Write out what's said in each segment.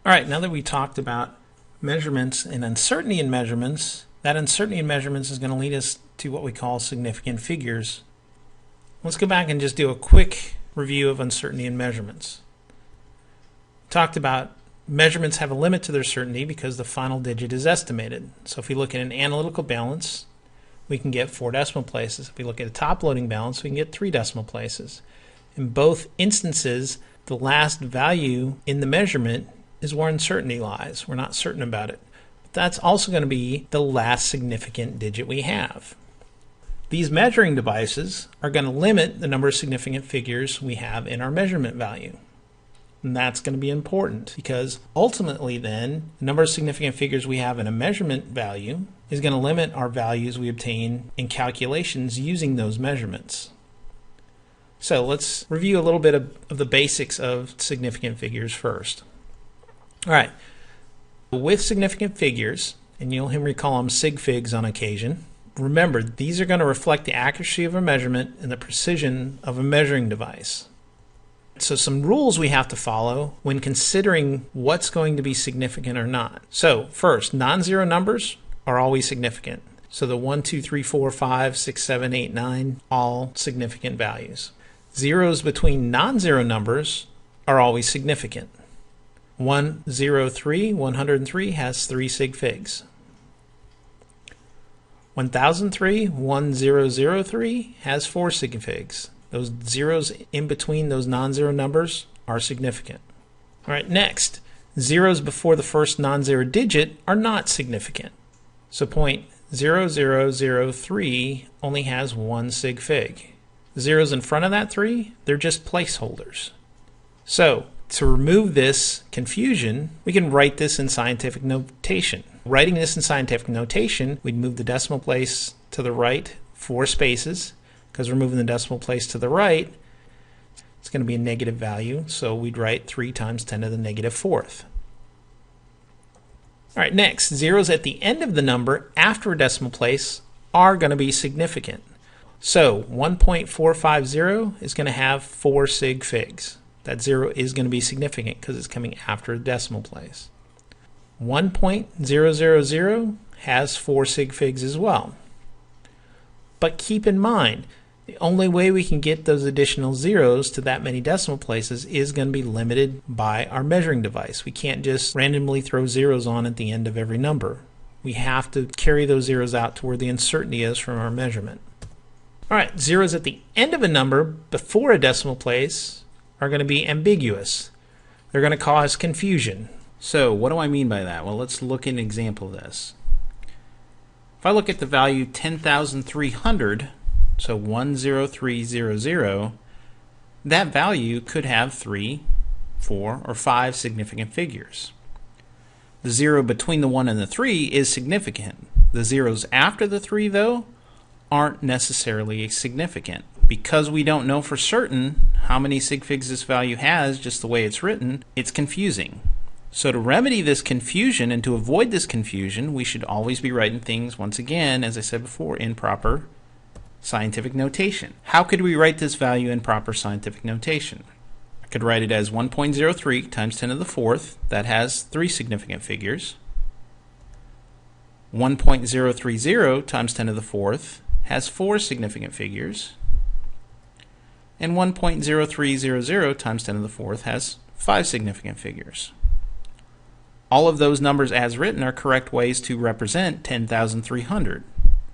All right, now that we talked about measurements and uncertainty in measurements, that uncertainty in measurements is going to lead us to what we call significant figures. Let's go back and just do a quick review of uncertainty in measurements. We talked about measurements have a limit to their certainty because the final digit is estimated. So if we look at an analytical balance, we can get 4 decimal places. If we look at a top-loading balance, we can get 3 decimal places. In both instances, the last value in the measurement is where uncertainty lies. We're not certain about it. But that's also going to be the last significant digit we have. These measuring devices are going to limit the number of significant figures we have in our measurement value. And that's going to be important because ultimately then, the number of significant figures we have in a measurement value is going to limit our values we obtain in calculations using those measurements. So let's review a little bit of the basics of significant figures first. All right, with significant figures, and you'll hear me call them sig figs on occasion, remember these are going to reflect the accuracy of a measurement and the precision of a measuring device. So some rules we have to follow when considering what's going to be significant or not. So first, non-zero numbers are always significant. So the 1, 2, 3, 4, 5, 6, 7, 8, 9, all significant values. Zeros between non-zero numbers are always significant. 103, 103 has 3 sig figs. 1003, 1003 has 4 sig figs. Those zeros in between those non-zero numbers are significant. All right, next, zeros before the first non-zero digit are not significant. So point 0003 only has 1 sig fig. The zeros in front of that 3, they're just placeholders. So to remove this confusion, we can write this in scientific notation. Writing this in scientific notation, we'd move the decimal place to the right 4 spaces. Because we're moving the decimal place to the right, it's going to be a negative value, so we'd write 3 times 10 to the negative 4th. All right, next, zeros at the end of the number after a decimal place are going to be significant. So 1.450 is going to have 4 sig figs. That 0 is going to be significant because it's coming after a decimal place. 1.000 has 4 sig figs as well. But keep in mind, the only way we can get those additional zeros to that many decimal places is going to be limited by our measuring device. We can't just randomly throw zeros on at the end of every number. We have to carry those zeros out to where the uncertainty is from our measurement. All right, zeros at the end of a number before a decimal place are going to be ambiguous. They're going to cause confusion. So what do I mean by that? Well, let's look at an example of this. If I look at the value 10,300, so 10300, that value could have 3, 4, or 5 significant figures. The 0 between the 1 and the 3 is significant. The zeros after the 3, though, aren't necessarily significant. Because we don't know for certain how many sig figs this value has, just the way it's written, it's confusing. So to remedy this confusion and to avoid this confusion, we should always be writing things, once again, as I said before, in proper scientific notation. How could we write this value in proper scientific notation? I could write it as 1.03 times 10 to the 4th. That has 3 significant figures. 1.030 times 10 to the 4th has 4 significant figures. And 1.0300 times 10 to the 4th has 5 significant figures. All of those numbers as written are correct ways to represent 10,300,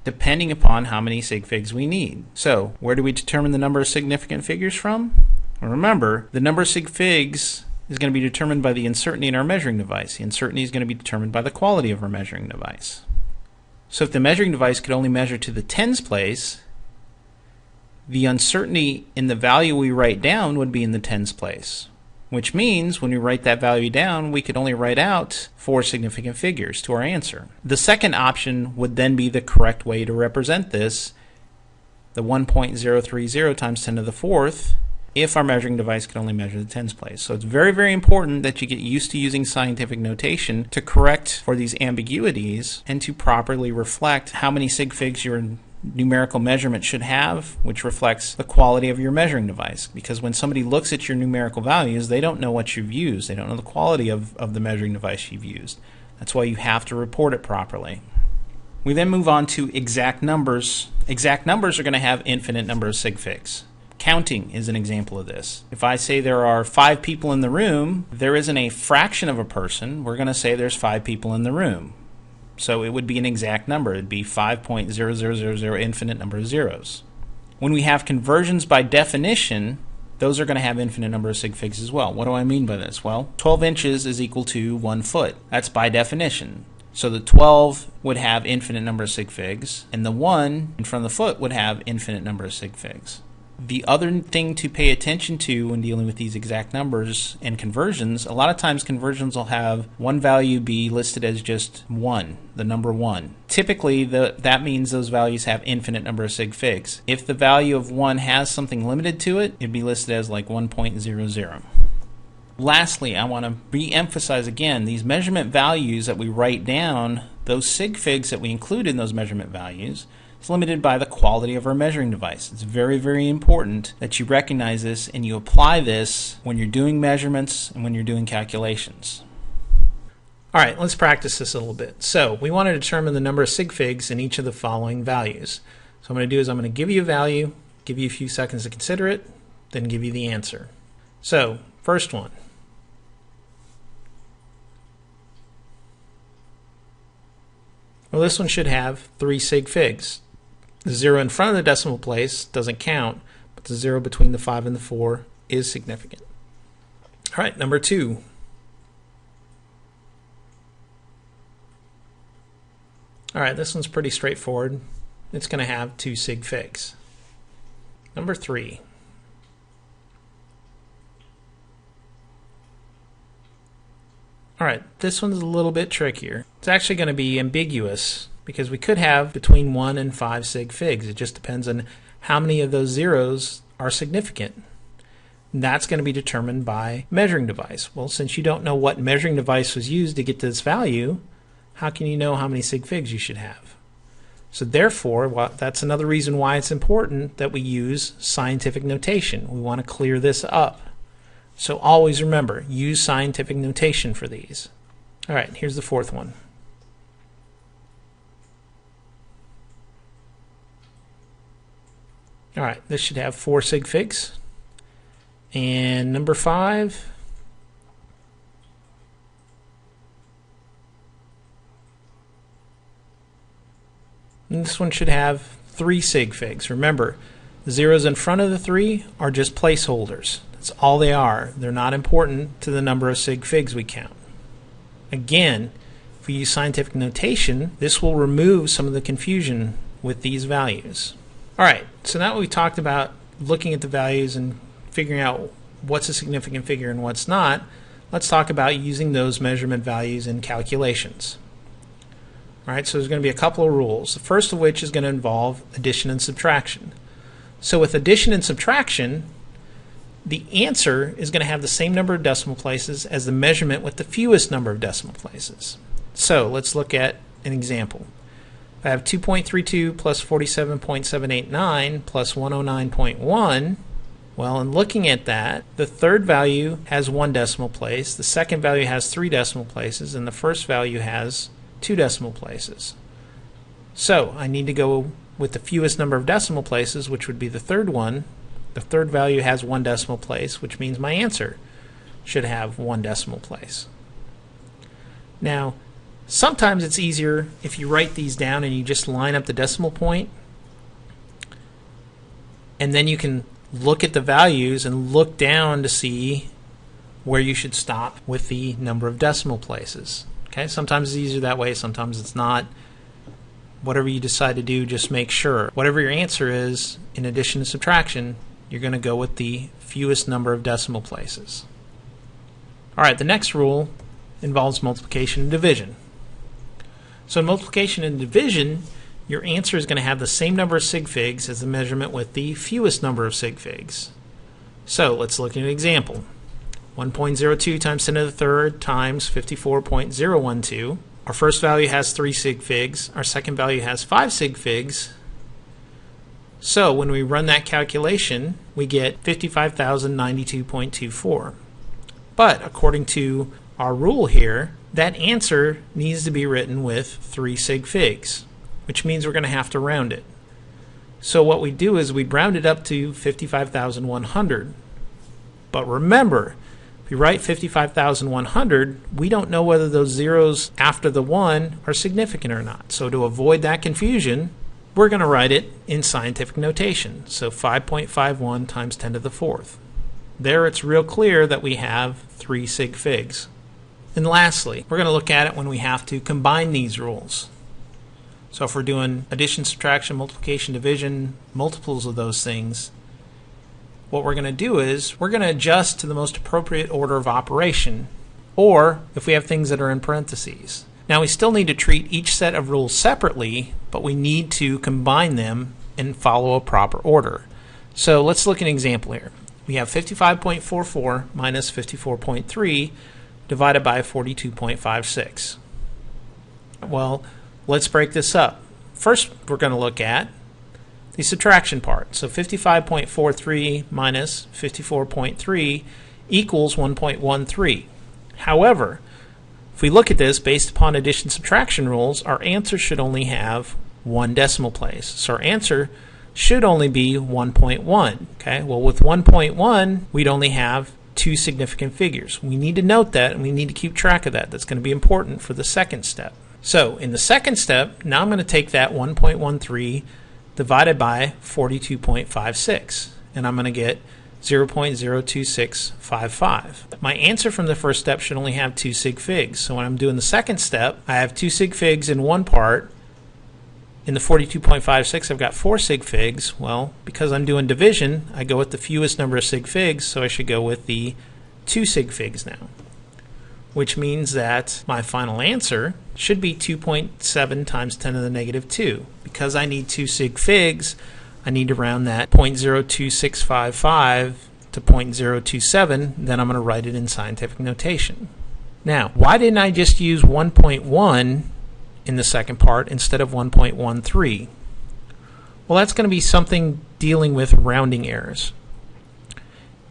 depending upon how many sig figs we need. So, where do we determine the number of significant figures from? Well, remember, the number of sig figs is going to be determined by the uncertainty in our measuring device. The uncertainty is going to be determined by the quality of our measuring device. So if the measuring device could only measure to the tens place, the uncertainty in the value we write down would be in the tens place. Which means when we write that value down, we could only write out 4 significant figures to our answer. The second option would then be the correct way to represent this, the 1.030 times 10 to the 4th, if our measuring device could only measure the tens place. So it's very, very important that you get used to using scientific notation to correct for these ambiguities and to properly reflect how many sig figs you're numerical measurement should have, which reflects the quality of your measuring device. Because when somebody looks at your numerical values, they don't know what you've used. They don't know the quality of the measuring device you've used. That's why you have to report it properly. We then move on to exact numbers. Exact numbers are going to have infinite number of sig figs. Counting is an example of this. If I say there are 5 people in the room, there isn't a fraction of a person. We're going to say there's 5 people in the room. So it would be an exact number. It would be 5.0000 infinite number of zeros. When we have conversions by definition, those are going to have infinite number of sig figs as well. What do I mean by this? Well, 12 inches is equal to 1 foot. That's by definition. So the 12 would have infinite number of sig figs, and the 1 in front of the foot would have infinite number of sig figs. The other thing to pay attention to when dealing with these exact numbers and conversions, a lot of times conversions will have one value be listed as just 1, the number 1. Typically, that means those values have infinite number of sig figs. If the value of 1 has something limited to it, it'd be listed as like 1.00. Lastly, I want to re-emphasize again, these measurement values that we write down, those sig figs that we include in those measurement values, it's limited by the quality of our measuring device. It's very, very important that you recognize this and you apply this when you're doing measurements and when you're doing calculations. All right, let's practice this a little bit. So we want to determine the number of sig figs in each of the following values. So what I'm going to do is I'm going to give you a value, give you a few seconds to consider it, then give you the answer. So first one. Well, this one should have 3 sig figs. The 0 in front of the decimal place doesn't count, but the 0 between the 5 and the 4 is significant. All right, number 2. All right, this one's pretty straightforward. It's going to have 2 sig figs. Number 3. All right, this one's a little bit trickier. It's actually going to be ambiguous because we could have between 1 and 5 sig figs. It just depends on how many of those zeros are significant. And that's going to be determined by measuring device. Well, since you don't know what measuring device was used to get to this value, how can you know how many sig figs you should have? So therefore, that's another reason why it's important that we use scientific notation. We want to clear this up. So always remember, use scientific notation for these. All right, here's the 4th one. All right, this should have 4 sig figs. And number 5. And this one should have 3 sig figs. Remember, the zeros in front of the 3 are just placeholders. That's all they are. They're not important to the number of sig figs we count. Again, if we use scientific notation, this will remove some of the confusion with these values. All right, so now we talked about looking at the values and figuring out what's a significant figure and what's not. Let's talk about using those measurement values in calculations. All right, so there's going to be a couple of rules. The first of which is going to involve addition and subtraction. So with addition and subtraction, the answer is going to have the same number of decimal places as the measurement with the fewest number of decimal places. So let's look at an example. If I have 2.32 plus 47.789 plus 109.1, well, in looking at that, the third value has 1 decimal place, the second value has 3 decimal places, and the first value has 2 decimal places. So I need to go with the fewest number of decimal places, which would be the third one. The third value has 1 decimal place, which means my answer should have 1 decimal place. Now, sometimes it's easier if you write these down and you just line up the decimal point, and then you can look at the values and look down to see where you should stop with the number of decimal places. Okay, sometimes it's easier that way, sometimes it's not. Whatever you decide to do, just make sure. Whatever your answer is, in addition to subtraction, you're going to go with the fewest number of decimal places. All right, the next rule involves multiplication and division. So in multiplication and division, your answer is going to have the same number of sig figs as the measurement with the fewest number of sig figs. So let's look at an example. 1.02 times 10 to the third times 54.012. Our first value has 3 sig figs. Our second value has 5 sig figs. So when we run that calculation, we get 55,092.24. But according to our rule here, that answer needs to be written with 3 sig figs, which means we're going to have to round it. So what we do is we round it up to 55,100. But remember, if we write 55,100, we don't know whether those zeros after the 1 are significant or not. So to avoid that confusion, we're going to write it in scientific notation. So 5.51 times 10 to the 4th. There it's real clear that we have 3 sig figs. And lastly, we're going to look at it when we have to combine these rules. So if we're doing addition, subtraction, multiplication, division, multiples of those things, what we're going to do is we're going to adjust to the most appropriate order of operation, or if we have things that are in parentheses. Now we still need to treat each set of rules separately, but we need to combine them and follow a proper order. So let's look at an example here. We have 55.44 minus 54.3 divided by 42.56. Well, let's break this up. First, we're going to look at the subtraction part. So 55.43 minus 54.3 equals 1.13. However, if we look at this based upon addition subtraction rules, our answer should only have one decimal place. So our answer should only be 1.1. Okay? Well, with 1.1, we'd only have 2 significant figures. We need to note that, and we need to keep track of that. That's going to be important for the second step. So in the second step, now I'm going to take that 1.13 divided by 42.56, and I'm going to get 0.02655. My answer from the first step should only have 2 sig figs. So when I'm doing the second step, I have 2 sig figs in one part. In the 42.56, I've got 4 sig figs. Well, because I'm doing division, I go with the fewest number of sig figs, so I should go with the 2 sig figs now, which means that my final answer should be 2.7 times 10 to the negative 2. Because I need 2 sig figs, I need to round that 0.02655 to 0.027, then I'm going to write it in scientific notation. Now, why didn't I just use 1.1 in the second part instead of 1.13? Well, that's going to be something dealing with rounding errors.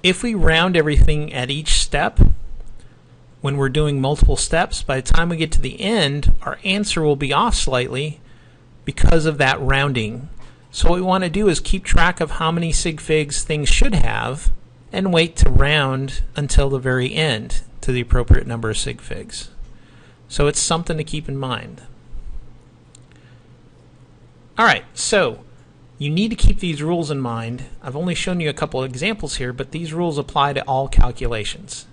If we round everything at each step, when we're doing multiple steps, by the time we get to the end, our answer will be off slightly because of that rounding. So what we want to do is keep track of how many sig figs things should have and wait to round until the very end to the appropriate number of sig figs. So it's something to keep in mind. Alright, so you need to keep these rules in mind. I've only shown you a couple of examples here, but these rules apply to all calculations.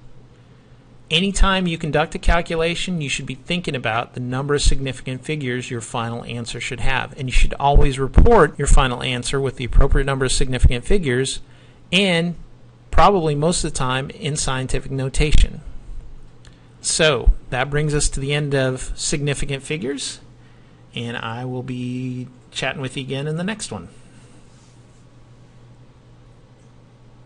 Anytime you conduct a calculation, you should be thinking about the number of significant figures your final answer should have. And you should always report your final answer with the appropriate number of significant figures, and probably most of the time in scientific notation. So that brings us to the end of significant figures, and I will be chatting with you again in the next one.